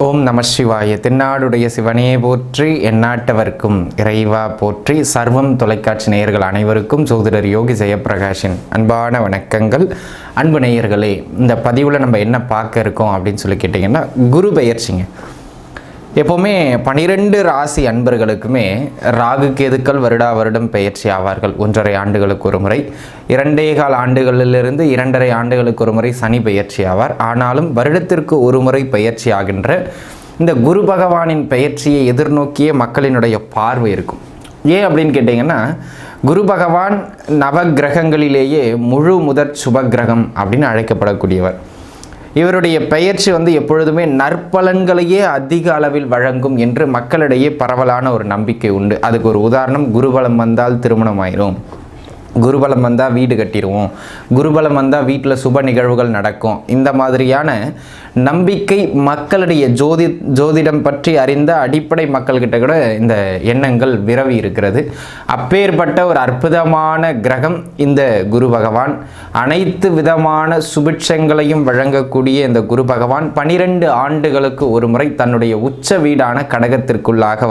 ஓம் நம சிவாய. தென்னாடுடைய சிவனே போற்றி, எந்நாட்டவர்க்கும் இறைவா போற்றி. சர்வம் தொலைக்காட்சி நேயர்கள் அனைவருக்கும் ஜோதிடர் யோகி ஜெயப்பிரகாஷின் அன்பான வணக்கங்கள். அன்பு நேயர்களே, இந்த பதிவில் நம்ம என்ன பார்க்க இருக்கோம் அப்படின்னு சொல்லி கேட்டிங்கன்னா, குரு பெயர்ச்சிங்க. எப்போவுமே 12 ராசி அன்பர்களுக்குமே ராகு கேதுக்கள் வருடம் பெயர்ச்சி ஆவார்கள். 1.5 ஆண்டுகளுக்கு ஒரு முறை, 2.25 ஆண்டுகளிலிருந்து 2.5 ஆண்டுகளுக்கு ஒரு முறை சனி பெயர்ச்சி ஆவார். ஆனாலும் வருடத்திற்கு ஒரு முறை பெயர்ச்சி ஆகின்ற இந்த குரு பகவானின் பெயர்ச்சியை எதிர்நோக்கிய மக்களினுடைய பார்வை இருக்கும். ஏன் அப்படின்னு கேட்டிங்கன்னா, குரு பகவான் நவகிரகங்களிலேயே முழு முதற் சுபகிரகம் அப்படின்னு அழைக்கப்படக்கூடியவர். இவருடைய பெயர்ச்சி எப்பொழுதுமே நற்பலன்களையே அதிக அளவில் வழங்கும் என்று மக்களிடையே பரவலான ஒரு நம்பிக்கை உண்டு. அதுக்கு ஒரு உதாரணம், குருபலம் வந்தால் திருமணம் ஆயிரும், குருபலம் வந்தால் வீடு கட்டிடுவோம், குருபலம் வந்தால் வீட்டில் சுப நிகழ்வுகள் நடக்கும். இந்த மாதிரியான நம்பிக்கை மக்களுடைய ஜோதிடம் பற்றி அறிந்த அடிப்படை மக்கள்கிட்ட கூட இந்த எண்ணங்கள் விரவி இருக்கிறது. அப்பேற்பட்ட ஒரு அற்புதமான கிரகம் இந்த குரு பகவான். அனைத்து விதமான சுபிட்சங்களையும் வழங்கக்கூடிய இந்த குரு பகவான் 12 ஆண்டுகளுக்கு ஒரு முறை தன்னுடைய உச்ச வீடான கடகத்திற்குள்ளாக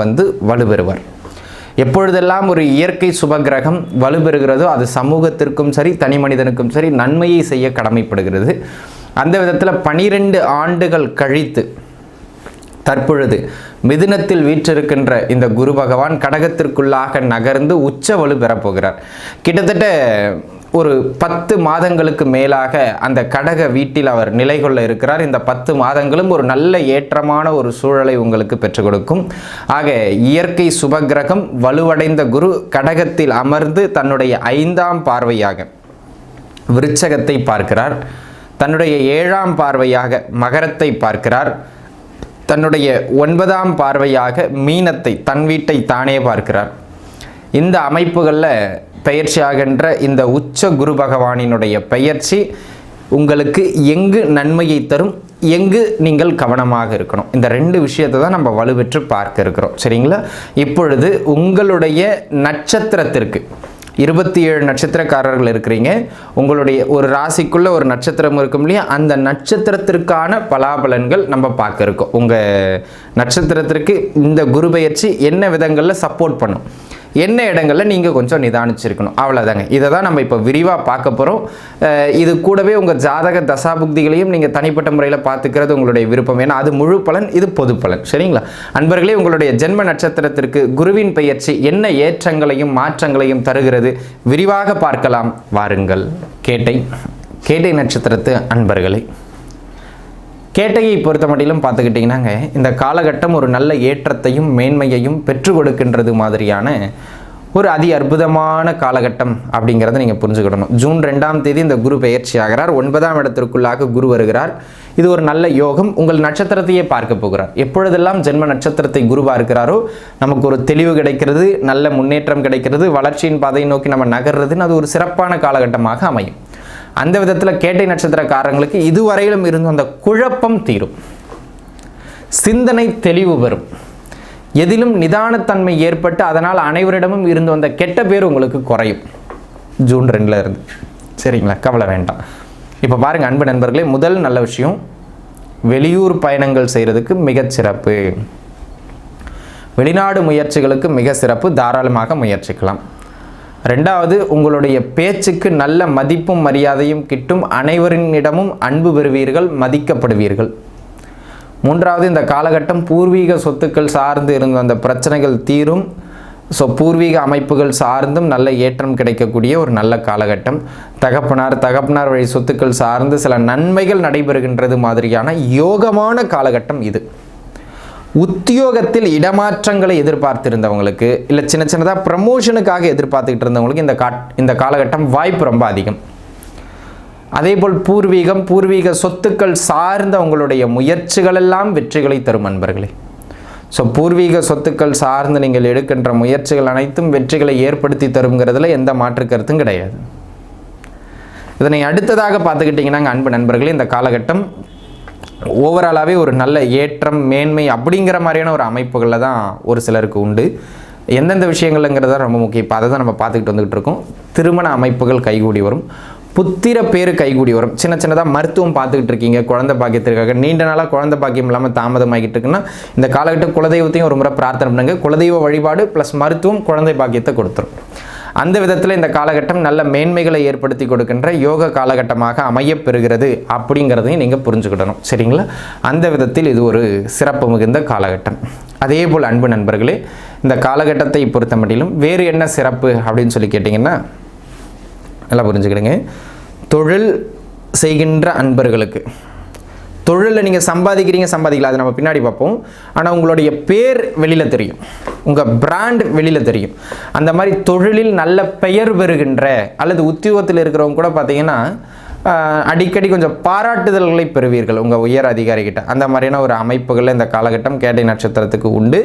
வலுப்பெறுவார். எப்பொழுதெல்லாம் ஒரு இயற்கை சுபகிரகம் வலுப்பெறுகிறதோ அது சமூகத்திற்கும் சரி, தனி மனிதனுக்கும் சரி நன்மையை செய்ய கடமைப்படுகிறது. அந்த விதத்தில் 12 ஆண்டுகள் கழித்து தற்பொழுது மிதுனத்தில் வீற்றிருக்கின்ற இந்த குரு பகவான் கடகத்திற்குள்ளாக நகர்ந்து உச்ச வலு பெறப்போகிறார். கிட்டத்தட்ட ஒரு 10 மாதங்களுக்கு மேலாக அந்த கடக வீட்டில் அவர் நிலை கொள்ள இருக்கிறார். இந்த 10 மாதங்களும் ஒரு நல்ல ஏற்றமான ஒரு சூழலை உங்களுக்கு பெற்றுக் கொடுக்கும். ஆக இயற்கை சுபகிரகம் வலுவடைந்த குரு கடகத்தில் அமர்ந்து தன்னுடைய 5ஆம் பார்வையாக விருச்சகத்தை பார்க்கிறார், தன்னுடைய 7ஆம் பார்வையாக மகரத்தை பார்க்கிறார், தன்னுடைய 9ஆம் பார்வையாக மீனத்தை, தன் வீட்டை தானே பார்க்கிறார். இந்த அமைப்புகளில் பெயர்ச்சியாகின்ற இந்த உச்ச குரு பகவானினுடைய பெயர்ச்சி உங்களுக்கு எங்கு நன்மையை தரும், எங்கு நீங்கள் கவனமாக இருக்கணும், இந்த 2 விஷயத்தை தான் நம்ம வலுப்பெற்று பார்க்க இருக்கிறோம். சரிங்களா? இப்பொழுது உங்களுடைய நட்சத்திரத்திற்கு 27 நட்சத்திரக்காரர்கள் இருக்கிறீங்க. உங்களுடைய ஒரு ராசிக்குள்ள ஒரு நட்சத்திரம் இருக்கும் இல்லையா, அந்த நட்சத்திரத்திற்கான பலாபலன்கள் நம்ம பார்க்க இருக்கோம். உங்கள் நட்சத்திரத்திற்கு இந்த குரு பெயர்ச்சி என்ன விதங்களில் சப்போர்ட் பண்ணும், என்ன இடங்களில் நீங்கள் கொஞ்சம் நிதானிச்சிருக்கணும், அவ்வளோதாங்க. இதை தான் நம்ம இப்போ விரிவாக பார்க்க போகிறோம். இது கூடவே உங்கள் ஜாதக தசாபுக்திகளையும் நீங்கள் தனிப்பட்ட முறையில் பார்த்துக்கிறது உங்களுடைய விருப்பம். ஏன்னா அது முழு பலன், இது பொது பலன். சரிங்களா அன்பர்களே? உங்களுடைய ஜென்ம நட்சத்திரத்திற்கு குருவின் பெயர்ச்சி என்ன ஏற்றங்களையும் மாற்றங்களையும் தருகிறது விரிவாக பார்க்கலாம். வாருங்கள். கேட்டை நட்சத்திரத்து அன்பர்களே, கேட்டையை பொறுத்த மட்டிலும் பார்த்துக்கிட்டிங்கன்னாங்க, இந்த காலகட்டம் ஒரு நல்ல ஏற்றத்தையும் மேன்மையையும் பெற்று கொடுக்கின்றது மாதிரியான ஒரு அற்புதமான காலகட்டம் அப்படிங்கிறத நீங்கள் புரிஞ்சுக்கிடணும். ஜூன் 2ஆம் தேதி இந்த குரு பெயர்ச்சி ஆகிறார். 9ஆம் இடத்திற்குள்ளாக குரு வருகிறார். இது ஒரு நல்ல யோகம். உங்கள் நட்சத்திரத்தையே பார்க்க போகிறார். எப்பொழுதெல்லாம் ஜென்ம நட்சத்திரத்தை குரு பார்க்கிறாரோ நமக்கு ஒரு தெளிவு கிடைக்கிறது, நல்ல முன்னேற்றம் கிடைக்கிறது, வளர்ச்சியின் பாதையை நோக்கி நம்ம நகர்றதுன்னு அது ஒரு சிறப்பான காலகட்டமாக அமையும். அந்த விதத்தில் கேட்டை நட்சத்திரக்காரங்களுக்கு இதுவரையிலும் இருந்த அந்த குழப்பம் தீரும், சிந்தனை தெளிவு வரும், எதிலும் நிதானத்தன்மை ஏற்பட்டு அதனால் அனைவரிடமும் இருந்து வந்த கெட்ட பேர் உங்களுக்கு குறையும் ஜூன் 2ல் இருந்து. சரிங்களா? கவலை வேண்டாம். இப்போ பாருங்கள் அன்பு நண்பர்களே, முதல் நல்ல விஷயம், வெளியூர் பயணங்கள் செய்கிறதுக்கு மிகச்சிறப்பு. வெளிநாடு முயற்சிகளுக்கு மிக சிறப்பு, தாராளமாக முயற்சிக்கலாம். 2வது, உங்களுடைய பேச்சுக்கு நல்ல மதிப்பும் மரியாதையும் கிட்டும், அனைவரினிடமும் அன்பு பெறுவீர்கள், மதிக்கப்படுவீர்கள். 3வது, இந்த காலகட்டம் பூர்வீக சொத்துக்கள் சார்ந்து இருந்த அந்த பிரச்சனைகள் தீரும். ஸோ பூர்வீக அமைப்புகள் சார்ந்தும் நல்ல ஏற்றம் கிடைக்கக்கூடிய ஒரு நல்ல காலகட்டம். தகப்பனார் வழி சொத்துக்கள் சார்ந்து சில நன்மைகள் நடைபெறுகின்றது மாதிரியான யோகமான காலகட்டம் இது. உத்தியோகத்தில் இடமாற்றங்களை எதிர்பார்த்திருந்தவங்களுக்கு, இல்லை சின்னதாக ப்ரமோஷனுக்காக எதிர்பார்த்துக்கிட்டு இருந்தவங்களுக்கு இந்த காலகட்டம் வாய்ப்பு ரொம்ப அதிகம். அதேபோல் பூர்வீக சொத்துக்கள் சார்ந்த உங்களுடைய முயற்சிகள் எல்லாம் வெற்றிகளை தரும் அன்பர்களே. ஸோ பூர்வீக சொத்துக்கள் சார்ந்து நீங்கள் எடுக்கின்ற முயற்சிகள் அனைத்தும் வெற்றிகளை ஏற்படுத்தி தருங்கிறதுல எந்த மாற்று கருத்தும் கிடையாது. இதனை அடுத்ததாக பார்த்துக்கிட்டிங்கன்னா அன்பு நண்பர்களே, இந்த காலகட்டம் ஓவராலாகவே ஒரு நல்ல ஏற்றம் மேன்மை அப்படிங்கிற மாதிரியான ஒரு அமைப்புகளில் தான் ஒரு சிலருக்கு உண்டு. எந்தெந்த விஷயங்கள்ங்கிறத ரொம்ப முக்கியம். இப்போ அதை தான் நம்ம பார்த்துக்கிட்டு வந்துக்கிட்டு இருக்கோம். திருமண அமைப்புகள் கைகூடி வரும். புத்திர பேரு கைகூடி வரும். சின்ன சின்னதாக மருத்துவம் பார்த்துக்கிட்டு இருக்கீங்க, குழந்தை பாக்கியத்திற்காக நீண்ட நாளாக குழந்தை பாக்கியம் இல்லாமல் தாமதமாகிட்டு இருக்குன்னா இந்த காலகட்டம் குலதெய்வத்தையும் ஒரு முறை பிரார்த்தனை பண்ணுங்க. குலதெய்வ வழிபாடு ப்ளஸ் மருத்துவம் குழந்தை பாக்கியத்தை கொடுத்துரும். அந்த விதத்தில் இந்த காலகட்டம் நல்ல மேன்மைகளை ஏற்படுத்தி கொடுக்கின்ற யோக காலகட்டமாக அமையப் பெறுகிறது அப்படிங்கிறதையும் நீங்கள் புரிஞ்சுக்கிடணும். சரிங்களா? அந்த விதத்தில் இது ஒரு சிறப்பு மிகுந்த காலகட்டம். அதே போல் அன்பு நண்பர்களே, இந்த காலகட்டத்தை பொறுத்த மட்டிலும் வேறு என்ன சிறப்பு அப்படின்னு சொல்லி கேட்டிங்கன்னா, நல்லா புரிஞ்சுக்கிடுங்க. தொழில் செய்கின்ற அன்பர்களுக்கு, தொழிலில் நீங்கள் சம்பாதிக்கல, அது நம்ம பின்னாடி பார்ப்போம். ஆனால் உங்களுடைய பேர் வெளியில் தெரியும், உங்கள் பிராண்ட் வெளியில் தெரியும். அந்த மாதிரி தொழிலில் நல்ல பெயர் பெறுகின்ற அல்லது உத்தியோகத்தில் இருக்கிறவங்க கூட பார்த்தீங்கன்னா அடிக்கடி கொஞ்சம் பாராட்டுதல்களை பெறுவீர்கள் உங்கள் உயர் அதிகாரிகிட்ட. அந்த மாதிரியான ஒரு அமைப்புகளில் இந்த காலகட்டம் கேட்டை நட்சத்திரத்துக்கு உண்டு.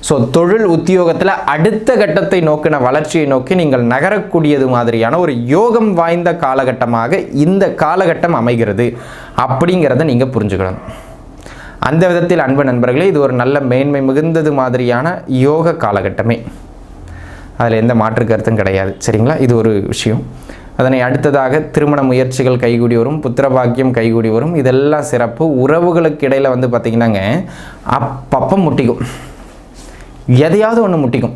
ஸோ தொழில் உத்தியோகத்தில் அடுத்த கட்டத்தை நோக்கின வளர்ச்சியை நோக்கி நீங்கள் நகரக்கூடியது மாதிரியான ஒரு யோகம் வாய்ந்த காலகட்டமாக இந்த காலகட்டம் அமைகிறது அப்படிங்கிறத நீங்கள் புரிஞ்சுக்கணும். அந்த விதத்தில் அன்பு நண்பர்களே, இது ஒரு நல்ல மேன்மை மிகுந்தது மாதிரியான யோக காலகட்டமே, அதில் எந்த மாற்று கருத்தும் கிடையாது. சரிங்களா? இது ஒரு விஷயம். அதனை அடுத்ததாக திருமண முயற்சிகள் கைகூடி வரும், புத்திரபாக்கியம் கைகூடி வரும். இதெல்லாம் சிறப்பு. உறவுகளுக்கு இடையில் வந்து பார்த்திங்கன்னாங்க அப்பப்போ முட்டிக்கும், எதையாவது ஒன்று முட்டிக்கும்.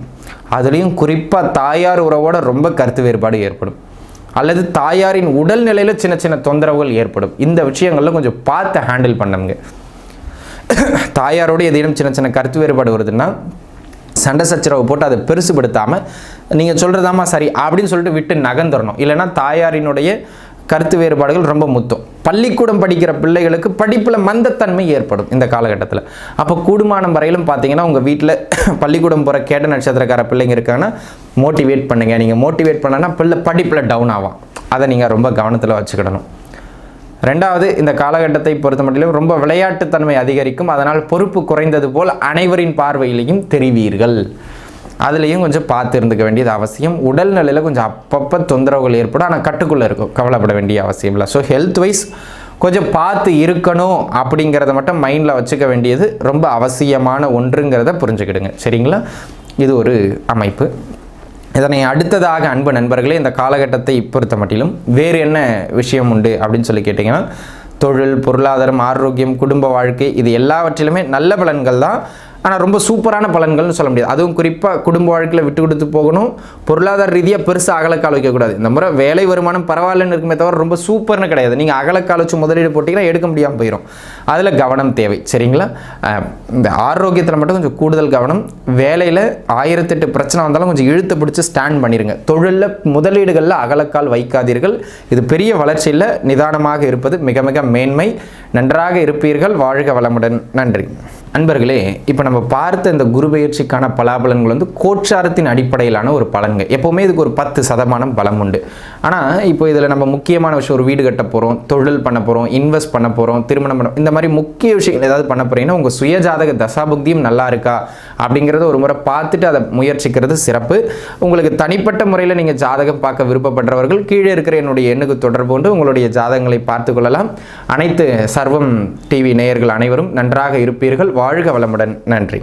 அதுலேயும் குறிப்பாக தாயார் உறவோட ரொம்ப கருத்து வேறுபாடு ஏற்படும், அல்லது தாயாரின் உடல்நிலையில் சின்ன சின்ன தொந்தரவுகள் ஏற்படும். இந்த விஷயங்களில் கொஞ்சம் பார்த்து ஹேண்டில் பண்ணுங்க. தாயாரோடு ஏதேனும் சின்ன சின்ன கருத்து வேறுபாடு வருதுன்னா சண்டை சச்சரவு போட்டு அதை பெருசுபடுத்தாமல் நீங்கள் சொல்கிறதாமா சரி அப்படின்னு சொல்லிட்டு விட்டு நகர்ந்துடணும். இல்லைன்னா தாயாரினுடைய கருத்து வேறுபாடுகள் ரொம்ப முத்தும். பள்ளிக்கூடம் படிக்கிற பிள்ளைகளுக்கு படிப்பில் மந்தத்தன்மை ஏற்படும் இந்த காலகட்டத்தில். அப்போ கூடுமானம் வரையிலும் பார்த்தீங்கன்னா உங்கள் வீட்டில் பள்ளிக்கூடம் போகிற கேட்ட நட்சத்திரக்கார பிள்ளைங்க இருக்காங்கன்னா மோட்டிவேட் பண்ணுங்கள். நீங்கள் மோட்டிவேட் பண்ணனா பிள்ளை படிப்பில் டவுன் ஆகும். அதை நீங்கள் ரொம்ப கவனத்தில் வச்சுக்கிடணும். ரெண்டாவது, இந்த காலகட்டத்தை பொறுத்த மட்டிலும் ரொம்ப விளையாட்டுத்தன்மை அதிகரிக்கும். அதனால் பொறுப்பு குறைந்தது போல் அனைவரின் பார்வையிலையும் தெரிவீர்கள். அதுலேயும் கொஞ்சம் பார்த்து இருந்துக்க வேண்டியது அவசியம். உடல்நிலையில் கொஞ்சம் அப்பப்போ தொந்தரவுகள் ஏற்படும், ஆனால் கட்டுக்குள்ளே இருக்கும், கவலைப்பட வேண்டிய அவசியம் இல்லை. ஸோ ஹெல்த் வைஸ் கொஞ்சம் பார்த்து இருக்கணும் அப்படிங்கிறத மட்டும் மைண்டில் வச்சுக்க வேண்டியது ரொம்ப அவசியமான ஒன்றுங்கிறத புரிஞ்சுக்கிடுங்க. சரிங்களா? இது ஒரு அமைப்பு. இதனை அடுத்ததாக அன்பு நண்பர்களே, இந்த காலகட்டத்தை பொறுத்த மட்டிலும் வேறு என்ன விஷயம் உண்டு அப்படின்னு சொல்லி கேட்டிங்கன்னா, தொழில், பொருளாதாரம், ஆரோக்கியம், குடும்ப வாழ்க்கை, இது எல்லாவற்றிலுமே நல்ல பலன்கள் தான். ஆனால் ரொம்ப சூப்பரான பலன்கள்னு சொல்ல முடியாது. அதுவும் குறிப்பாக குடும்ப வாழ்க்கையில் விட்டு கொடுத்து போகணும். பொருளாதார ரீதியாக பெருசாக அகலக்கால் வைக்கக்கூடாது. இந்த முறை வேலை வருமானம் பரவாயில்லன்னு இருக்குமே தவிர ரொம்ப சூப்பர்னு கிடையாது. நீங்கள் அகலக்கால் வச்சு முதலீடு போட்டிங்கன்னா எடுக்க முடியாமல் போயிடும். அதில் கவனம் தேவை. சரிங்களா? இந்த ஆரோக்கியத்தில் மட்டும் கொஞ்சம் கூடுதல் கவனம். வேலையில் 1008 பிரச்சனை வந்தாலும் கொஞ்சம் இழுத்து பிடிச்சி ஸ்டாண்ட் பண்ணிடுங்க. தொழிலில் முதலீடுகளில் அகலக்கால் வைக்காதீர்கள். இது பெரிய வளர்ச்சியில் நிதானமாக இருப்பது மிக மிக மேன்மை. நன்றாக இருப்பீர்கள். வாழ்க வளமுடன். நன்றி அன்பர்களே. இப்போ நம்ம பார்த்த இந்த குரு பயிற்சிக்கான பலாபலன்கள் வந்து கோட்சாரத்தின் அடிப்படையிலான ஒரு பலன்கள். எப்போவுமே இதுக்கு ஒரு 10% பலம் உண்டு. ஆனால் இப்போ இதில் நம்ம முக்கியமான விஷயம், ஒரு வீடு கட்ட போகிறோம், தொழில் பண்ண போகிறோம், இன்வெஸ்ட் பண்ண போகிறோம், திருமணம் பண்ண, இந்த மாதிரி முக்கிய விஷயங்கள் ஏதாவது பண்ண போகிறீங்கன்னா உங்கள் சுயஜாதக தசாபுக்தியும் நல்லா இருக்கா அப்படிங்கிறத ஒரு முறை பார்த்துட்டு அதை முயற்சிக்கிறது சிறப்பு. உங்களுக்கு தனிப்பட்ட முறையில் நீங்கள் ஜாதகம் பார்க்க விருப்பப்படுறவர்கள் கீழே இருக்கிற என்னுடைய எண்ணுக்கு தொடர்பு கொண்டு உங்களுடைய ஜாதகங்களை பார்த்து கொள்ளலாம். அனைத்து சர்வம் டிவி நேயர்கள் அனைவரும் நன்றாக இருப்பீர்கள். வாழ்க வளமுடன். நன்றி.